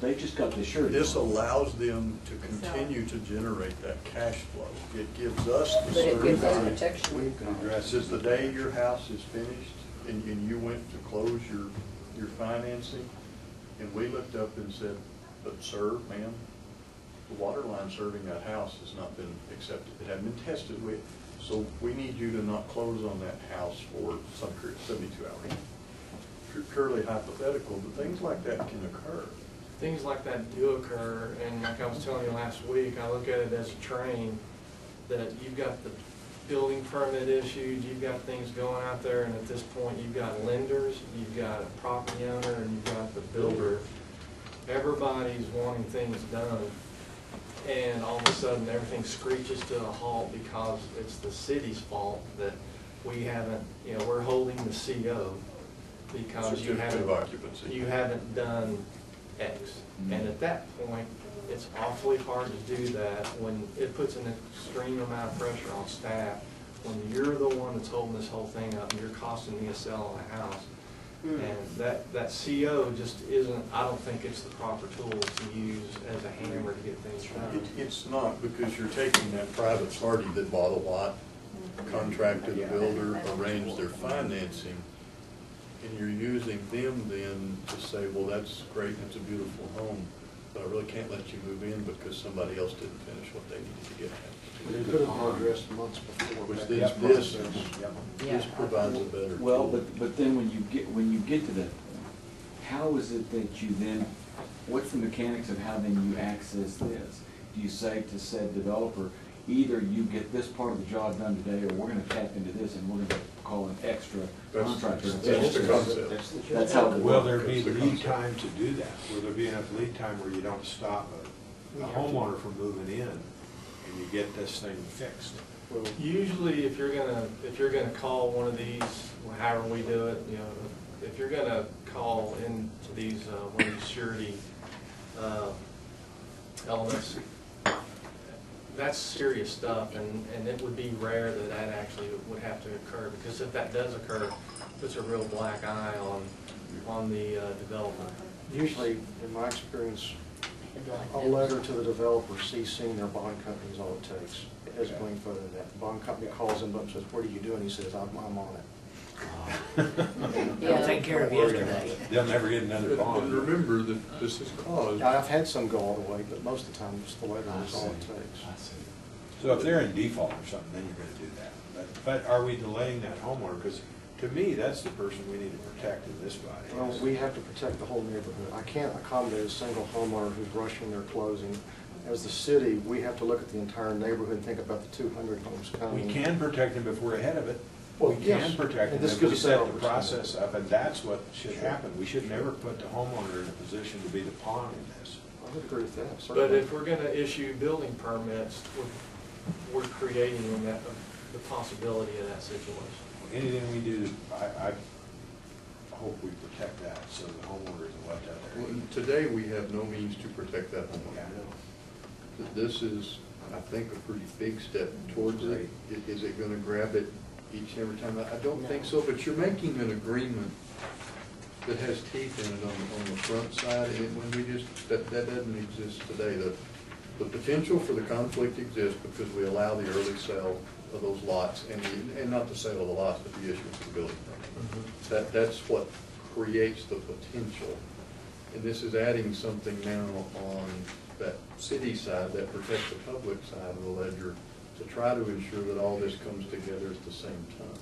They just got the surety. This bond. allows them to continue to generate that cash flow. It gives us the But it gives us certainty. protection. We can address Since the day your house is finished and you went to close your financing, and we looked up and said, but sir, ma'am, the water line serving that house has not been accepted. It hadn't been tested with, so we need you to not close on that house for some period, 72 hours. Purely hypothetical, but things like that can occur. Things like that do occur, and like I was telling you last week, I look at it as a train, that you've got the building permit issued, you've got things going out there, and at this point, you've got lenders, you've got a property owner, and you've got the builder. Everybody's wanting things done, and all of a sudden, everything screeches to a halt because it's the city's fault that we haven't, we're holding the CO because you Certificate of haven't, occupancy. you haven't done X. And at that point, it's awfully hard to do that when it puts an extreme amount of pressure on staff, when you're the one that's holding this whole thing up and you're costing me a sale on a house. And that CO just isn't, I don't think it's the proper tool to use as a hammer to get things done. It's not, because you're taking that private party that bought a lot, contracted a builder, arranged their financing, And you're using them then to say, well, that's great, it's a beautiful home, but I really can't let you move in because somebody else didn't finish what they needed to get done. They could have been addressed months before. Which that this process. this provides a better. Well, tool. but then when you get to that point, how is it that you then, what's the mechanics of how then you access this? Do you say to said developer, either you get this part of the job done today, or we're gonna tap into this and we're gonna call an extra contractor? That's the concept. That's how it Will works. there be That's the lead concept. time to do that? Will there be enough lead time where you don't stop a homeowner from moving in and you get this thing fixed? Well, Usually, if you're gonna call one of these, however we do it, you know, if you're gonna call into these, one of these surety, elements, that's serious stuff, and it would be rare that that actually would have to occur, because if that does occur, it puts a real black eye on the development. usually, in my experience, Headlight a notice. letter to the developer CCing their bond company is all it takes. It doesn't go any further than that. The bond company calls him up and says, what are you doing? He says, I'm on it. They'll take care of yesterday. They'll never get another And bond. remember that this is caused. Now, I've had some go all the way, but most of the time, just the letter is all it takes. I see. So if they're in default or something, then you're gonna do that. But are we delaying that homeowner? Because to me, that's the person we need to protect in this body. Well, we have to protect the whole neighborhood. I can't accommodate a single homeowner who's rushing their closing. As the city, we have to look at the entire neighborhood and think about the 200 homes coming. We can protect them if we're ahead of it. Well, We yes. can protect And them this if we gives us that set the opportunity. process up, and that's what should happen. We should never put the homeowner in a position to be the pawn in this. I would agree with that, But certainly. if we're gonna issue building permits, we're creating that, the possibility of that situation. Anything we do, I hope we protect that, so the homeowner isn't left out Well, there. today, we have no means to protect that homeowner. This is, I think, a pretty big step towards it. Is it gonna grab it each and every time? I don't think so, but you're making an agreement that has teeth in it on the front side, and when we just, that doesn't exist today. The potential for the conflict exists because we allow the early sale of those lots, and not the sale of the lots, but the issuance of the building permit. That's what creates the potential. And this is adding something now on that city side that protects the public side of the ledger to try to ensure that all this comes together at the same time.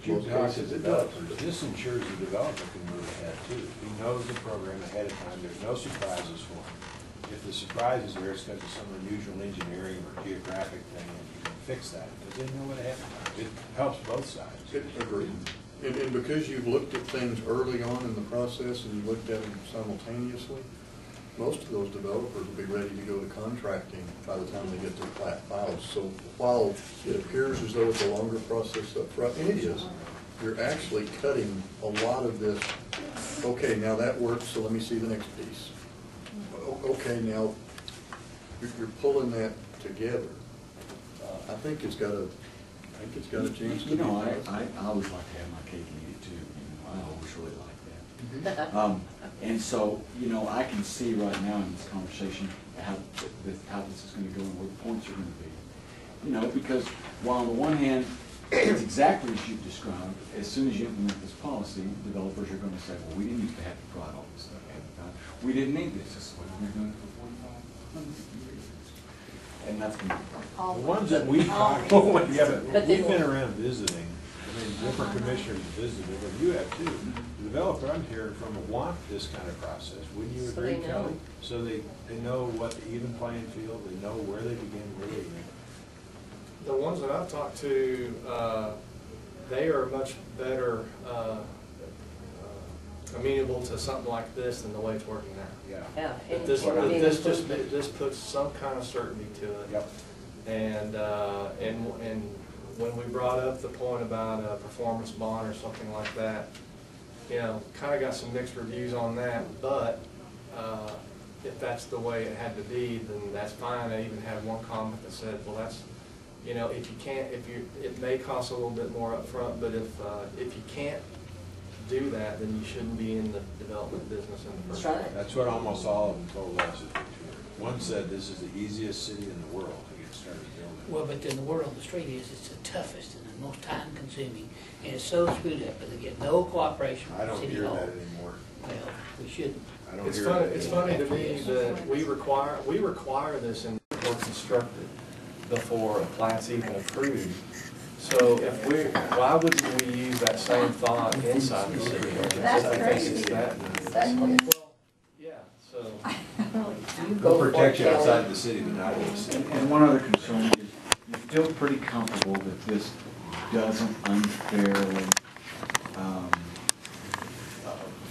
You Most talk to cases it does. developers, this ensures the developer can move ahead too. He knows the program ahead of time, there's no surprises for him. If the surprise is there, it's because of some unusual engineering or geographic thing, and you can fix that, because they know it ahead of time. It helps both sides. Agreed. And because you've looked at things early on in the process and you looked at them simultaneously, most of those developers will be ready to go to contracting by the time they get their plat filed. So while it appears as though it's a longer process up front, and it is, you're actually cutting a lot of this, okay, now that works, so let me see the next piece. Okay, now, you're pulling that together. I think it's got a chance to be. You know, I always like to have my cake and eat it too, you know, I always really like that. And so, you know, I can see right now in this conversation how this is gonna go and where the points are gonna be. You know, because while on the one hand, it's exactly as you've described, as soon as you implement this policy, developers are gonna say, well, we didn't used to have to provide all this stuff ahead of time. We didn't need this, this is what we've been doing for 45 years. And that's gonna be a problem. The ones that we talk to, yeah, but But they we've been won't. around visiting, I mean, different commissioners visited, and you have too. The developer I'm hearing from want this kind of process, wouldn't you So agree, they know. Kelly? So they know what the even playing field, they know where they begin, where they end. The ones that I've talked to, they are much better amenable to something like this than the way it's working now. Yeah. Yeah. But and this, it would be an this improvement. puts some kind of certainty to it. Yep. And when we brought up the point about a performance bond or something like that, you know, kind of got some mixed reviews on that, but if that's the way it had to be, then that's fine. I even had one comment that said, well, that's, you know, if you can't, it may cost a little bit more upfront, but if you can't do that, then you shouldn't be in the development business in the first That's place. right. That's what almost all of them told us. One said this is the easiest city in the world to get started building. Well, but then the word on the street is it's the toughest in the the most time consuming, and it's so screwed up, but they get no cooperation I from don't City hear Hall. that anymore. Well, we shouldn't. I don't It's hear funny, that it's anymore. funny to me that we require this in before constructed, before a plat's even approved. So if why wouldn't we use that same thought inside the city? That's I think crazy. it's that. That's Well, yeah, so. You They'll go protect for you it, outside Kelly. the city, but not in the city. And one other concern is, you feel pretty comfortable that this doesn't unfairly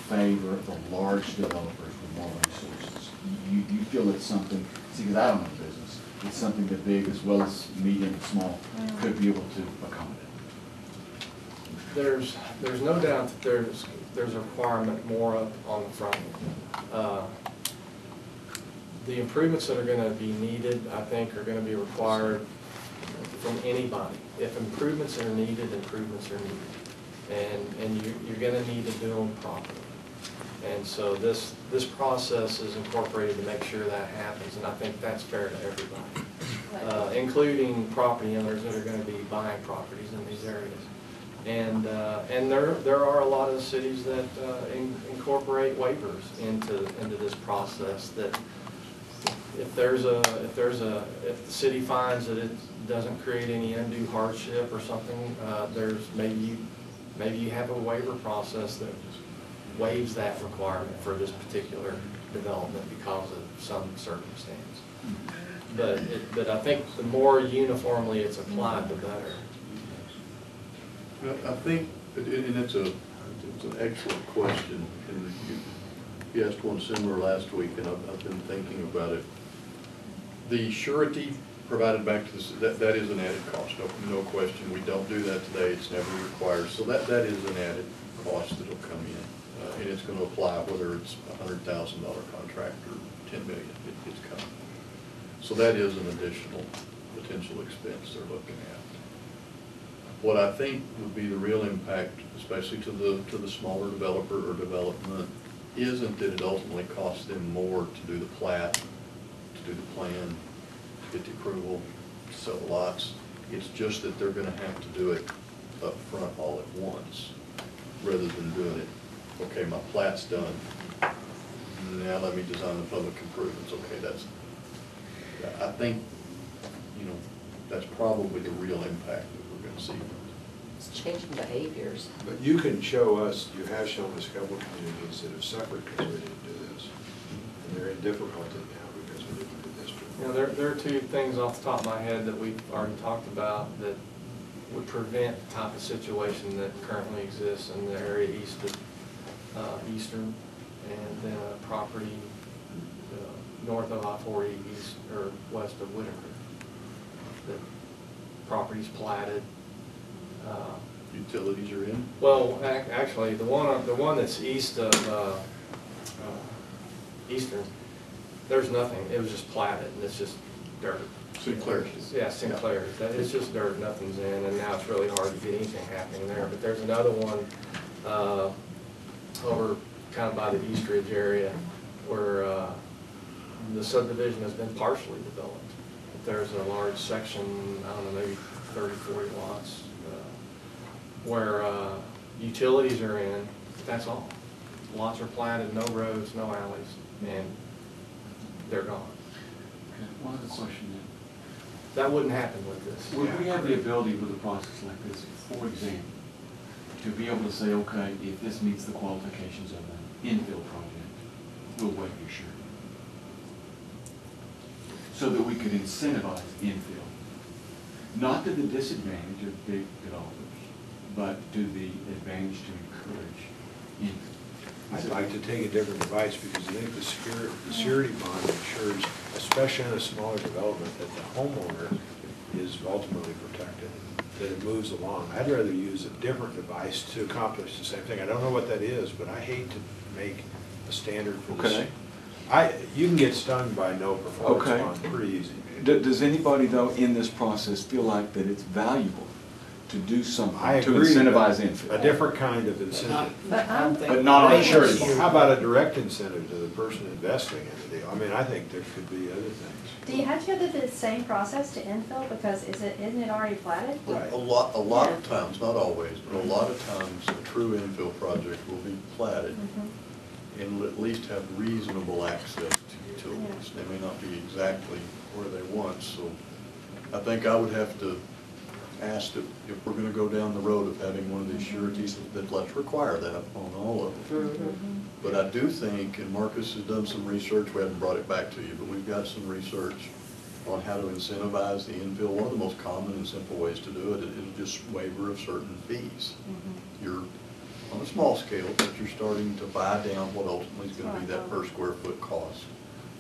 favor the large developers with more resources. You feel it's something, see, because I don't know business, it's something that big as well as medium and small could be able to accommodate. There's no doubt that there's a requirement more up on the front end. The improvements that are gonna be needed, I think, are gonna be required from anybody. If improvements are needed, improvements are needed. And you're gonna need to do them properly. And so this process is incorporated to make sure that happens, and I think that's fair to everybody, including property owners that are gonna be buying properties in these areas. And there are a lot of cities that incorporate waivers into this process. That if the city finds that it doesn't create any undue hardship or something, there's maybe you have a waiver process that waives that requirement for this particular development because of some circumstance. But I think the more uniformly it's applied, the better. Well, I think, and it's an excellent question, and you asked one similar last week, and I've been thinking about it. The surety provided back to the, that is an added cost, no question. We don't do that today, it's never required, so that is an added cost that'll come in. And it's going to apply whether it's a $100,000 contract or $10 million, it's coming. So that is an additional potential expense they're looking at. What I think would be the real impact, especially to the smaller developer or development, isn't that it ultimately costs them more to do the plat, to do the plan, to get the approval, to sell the lots. It's just that they're going to have to do it up front all at once, rather than doing it, okay, my plat's done, now let me design the public improvements. Okay, I think, that's probably the real impact that we're going to see. It's changing behaviors. But you can show us, you have shown us a couple of communities that have suffered because we didn't do this. And they're in difficulty now because we didn't do this before. There are two things off the top of my head that we've already talked about that would prevent the type of situation that currently exists in the area east of Eastern, and then a property north of I-40 east or west of Whitaker. The property's platted. Utilities are in? Well, actually, the one that's east of Eastern, there's nothing. It was just platted, and it's just dirt. Sinclair's. Yeah, Sinclair's. It's just dirt, nothing's in, and now it's really hard to get anything happening there. But there's another one over kind of by the Eastridge area where the subdivision has been partially developed. But there's a large section, I don't know, maybe 30, 40 lots, where utilities are in, that's all. Lots are platted, no roads, no alleys, and they're gone. Okay, one other question then. That wouldn't happen with this. Would we have the ability with a process like this, for example, to be able to say, okay, if this meets the qualifications of an infill project, we'll waive your surety? So that we could incentivize infill, not to the disadvantage of big developers, but to the advantage to encourage infill. I'd like to take a different advice because I think the surety bond ensures, especially in a smaller development, that the homeowner is ultimately protected, that it moves along. I'd rather use a different device to accomplish the same thing. I don't know what that is, but I hate to make a standard for the same. You can get stung by no performance bond pretty easy. Does anybody, though, in this process feel like that it's valuable to do something, I to agree. incentivize A infill. different kind of incentive. But not on a surety bond. How about a direct incentive to the person investing in the deal? I mean, I think there could be other things. Do you have to go through the same process to infill, because isn't it already platted? Right. A lot of times, not always, but a lot of times, a true infill project will be platted and will at least have reasonable access to utilities. They may not be exactly where they want, so I think I would have to ask that if we're gonna go down the road of having one of these sureties, that let's require that on all of them. But I do think, and Marcus has done some research, we haven't brought it back to you, but we've got some research on how to incentivize the infill. One of the most common and simple ways to do it is just waiver of certain fees. You're on a small scale, but you're starting to buy down what ultimately is gonna be that per square foot cost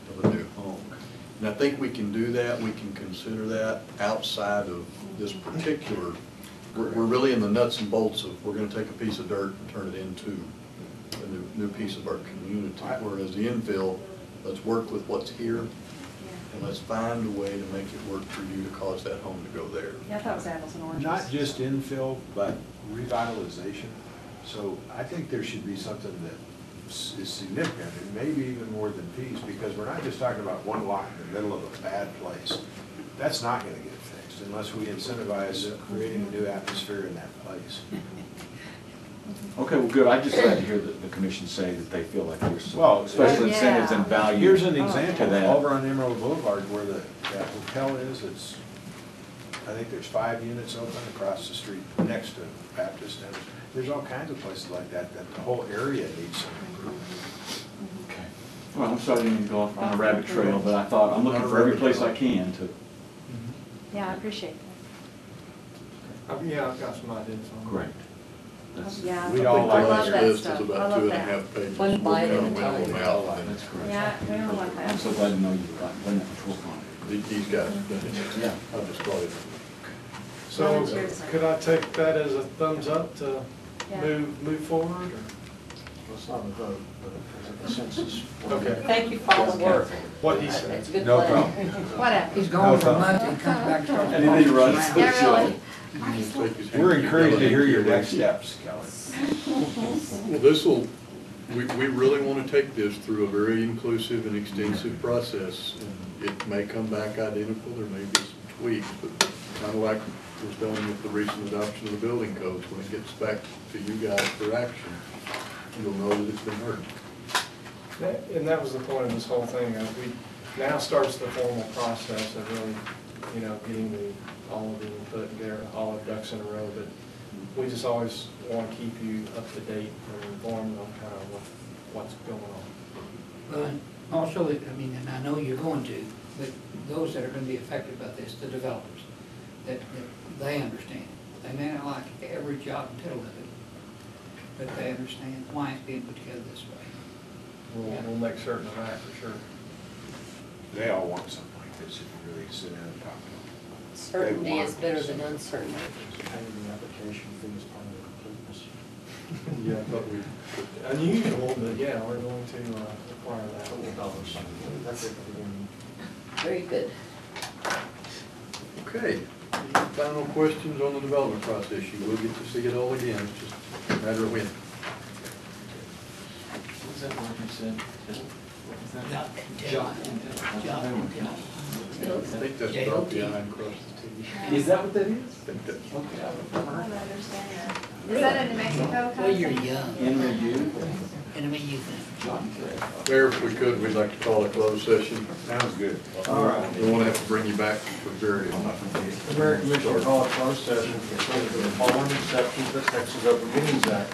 of a new home. And I think we can do that, we can consider that outside of this particular, we're really in the nuts and bolts of, we're gonna take a piece of dirt and turn it into a new piece of our community. Whereas the infill, let's work with what's here, and let's find a way to make it work for you to cause that home to go there. Yeah, I thought it was apples and oranges. Not just infill, but revitalization. So I think there should be something that is significant, and maybe even more than fees, because we're not just talking about one lot in the middle of a bad place. That's not gonna get fixed unless we incentivize creating a new atmosphere in that place. Okay, well, good. I'm just glad to hear that the commission say that they feel like there's some Well, special incentives and value. Here's an to example, that. over on Emerald Boulevard where that hotel is, I think there's 5 units open across the street next to Baptist, and there's all kinds of places like that the whole area needs some improvement. Okay. Well, I'm sorry I didn't go off on a rabbit trail, but I thought I'm looking for every place I can to. Yeah, I appreciate Yeah, I've got some ideas on it. Great. That's- that. Yeah. We'd all I like love that that List stuff. is I about love 2.5 that. pages. One bite at a We'll mail them time. out, and That's correct. Yeah, we don't like I'm that. so glad to know you've got done that before. These guys, Yeah. I just brought it. So Volunteers. could I take that as a thumbs up to Yeah. move forward? or? Well, it's not a vote, but it's a consensus. Okay. Thank you for all the work. What he said. It's a good No plan. problem. Whatever. He's gone for a month and comes back and starts. And then he runs. Yeah, really. We're encouraged to hear your next steps, Kelly. Well, this'll, we really want to take this through a very inclusive and extensive process. And it may come back identical, there may be some tweaks, but kind of like was done with the recent adoption of the building codes. When it gets back to you guys for action, you'll know that it's been heard. And that was the point of this whole thing, we, now starts the formal process of really, getting all of the input and get all the ducks in a row, but we just always want to keep you up to date and informed on kind of what's going on. Well, and also, and I know you're going to, but those that are gonna be affected by this, the developers, that they understand. They may not like every jot and tittle of it, but they understand why it's being put together this way. We'll make certain of that for sure. They all want something like this if you really sit down and talk to them. Certainty is better than uncertainty. Paying the application fee is part of the completeness. Yeah, but we, unusual, but yeah, we're going to require that. That's it for the beginning. Very good. Okay, any final questions on the development process? You will get to see it all again, it's just a matter of when. What was that word you said? What was that? Jot and tittle. I think that's about the I and cross the T. Is that what that is? I think that's. Okay. I don't understand that. Is that in New Mexico? Well, you're young, In review. and you think. Mayor, if we could, we'd like to call a closed session. Sounds good. All right. We won't have to bring you back for various. The Mayor Commission will call a closed session pursuant to the following exceptions to the Texas Open Meetings Act.